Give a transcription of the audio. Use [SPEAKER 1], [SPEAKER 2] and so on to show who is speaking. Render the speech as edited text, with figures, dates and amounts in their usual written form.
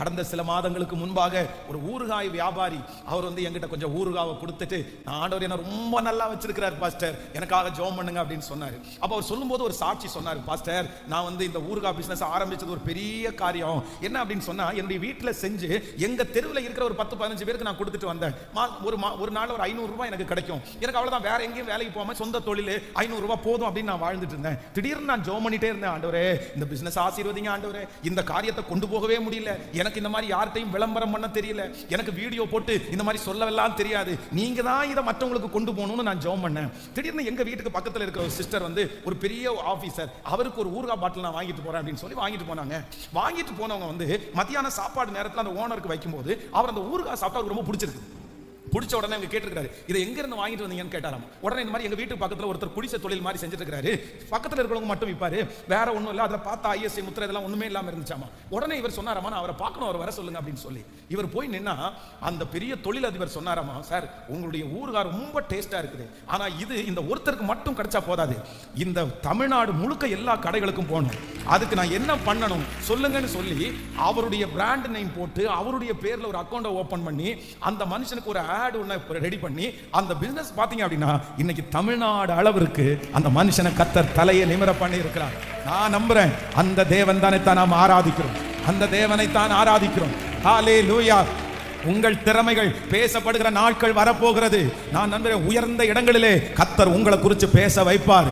[SPEAKER 1] கடந்த சில மாதங்களுக்கு முன்பாக ஒரு ஊறுகாய் வியாபாரி அவர் என்கிட்ட கொஞ்சம் ஊறுகாவை கொடுத்துட்டு, ஆண்டவர் என்ன ரொம்ப நல்லா வச்சிருக்கிறார் பாஸ்டர், எனக்காக ஜெபம் பண்ணுங்க அப்படின்னு சொன்னாரு. அப்ப அவர் சொல்லும்போது ஒரு சாட்சி சொன்னார். பாஸ்டர், நான் இந்த ஊறுகாய் பிசினஸ் ஆரம்பிச்சது ஒரு பெரிய காரியம். என்ன அப்படின்னு சொன்னா, என்னுடைய வீட்டுல செஞ்சு எங்க தெருவில் இருக்கிற ஒரு 10-15 பேருக்கு நான் கொடுத்துட்டு வந்தேன். ஒரு நாள் ஒரு 500 ரூபாய் எனக்கு கிடைக்கும். எனக்கு அவ்வளவுதான், வேற எங்கேயும் வேலைக்கு போகாம சொந்த தொழில் 500 ரூபாய் போதும் அப்படின்னு நான் வாழ்ந்துட்டு இருந்தேன். திடீர்னு நான் ஜெபம் பண்ணிட்டே இருந்தேன், ஆண்டவரே இந்த பிசினஸ் ஆசீர்வதிங்க ஆண்டவரே, இந்த காரியத்தை கொண்டு போகவே முடியல, எனக்கு இந்த மாதிரி யார்கிட்டையும் விளம்பரம் பண்ண தெரியல, எனக்கு வீடியோ போட்டு இந்த மாதிரி சொல்லவெல்லாம் தெரியாது, நீங்க தான் இதை மற்றவங்களுக்கு கொண்டு போகணும்னு நான் ஜெபம் பண்ணேன். திடீர்னு எங்க வீட்டுக்கு பக்கத்தில் இருக்கிற ஒரு சிஸ்டர் ஒரு பெரிய ஆபீசர், அவருக்கு ஒரு ஊறுகாய் பாட்டில் நான் வாங்கிட்டு போறேன் அப்படின்னு சொல்லி வாங்கிட்டு போனாங்க. வாங்கிட்டு போனவங்க மத்தியான சாப்பாடு நேரத்தில் அந்த ஓனருக்கு வைக்கும்போது அவர் அந்த ஊறுகாய் சாப்பிட்டா அவருக்கு ரொம்ப பிடிச்சிருக்கு. பிடிச்ச உடனே அவங்க கேட்டிருக்காரு, இதை எங்க இருந்து வாங்கிட்டு வந்தீங்கன்னு கேட்டாராம். உடனே இந்த மாதிரி எங்க வீட்டு பக்கத்துல ஒருத்தர் குடிசை தொழில் மாதிரி செஞ்சுட்டு இருக்காரு, பக்கத்துல இருக்கிறவங்க மட்டும் விற்பாரு, வேற ஒண்ணும் இல்ல, அதுல பார்த்தா ஐஎஸ்ஐ முத்திரை இதெல்லாம் ஒண்ணுமே இல்லாம இருந்துச்சாமா. உடனே இவர் சொன்னாராமா, நான் அவரை பார்க்கணும், அவர் வர சொல்லுங்க அப்படின்னு சொல்லி இவர் போய் நின்னா அந்த பெரிய தொழிலதிபர் சொன்னாராமா, சார் உங்களுடைய ஊறுகாய் ரொம்ப டேஸ்டா இருக்குது, ஆனா இது இந்த ஒருத்தருக்கு மட்டும் கிடைச்சா போதாது, இந்த தமிழ்நாடு முழுக்க எல்லா கடைகளுக்கும் போகணும், அதுக்கு நான் என்ன பண்ணணும் சொல்லுங்கன்னு சொல்லி அவருடைய பிராண்ட் நேம் போட்டு அவருடைய பேர்ல ஒரு அக்கௌண்ட் ஓபன் பண்ணி அந்த மனுஷனுக்கு ஒரு ஆட் ஒண்ணு ரெடி பண்ணி அந்த பிசினஸ் பாத்தீங்க அப்படின்னா இன்னைக்கு தமிழ்நாடு அளவிற்கு அந்த மனுஷனை கர்த்தர் தலையை நிமிர பண்ணி இருக்கிறார். நான் நம்புறேன் அந்த தேவன் தானே தான் நாம் ஆராதிக்கிறோம், அந்த தேவனை தான் ஆராதிக்கிறோம். ஹல்லேலூயா. உங்கள் திறமைகள் பேசப்படுகிற நாட்கள் வரப்போகிறது. நான் நம்புறேன் உயர்ந்த இடங்களிலே கர்த்தர் உங்களை குறித்து பேச வைப்பார்.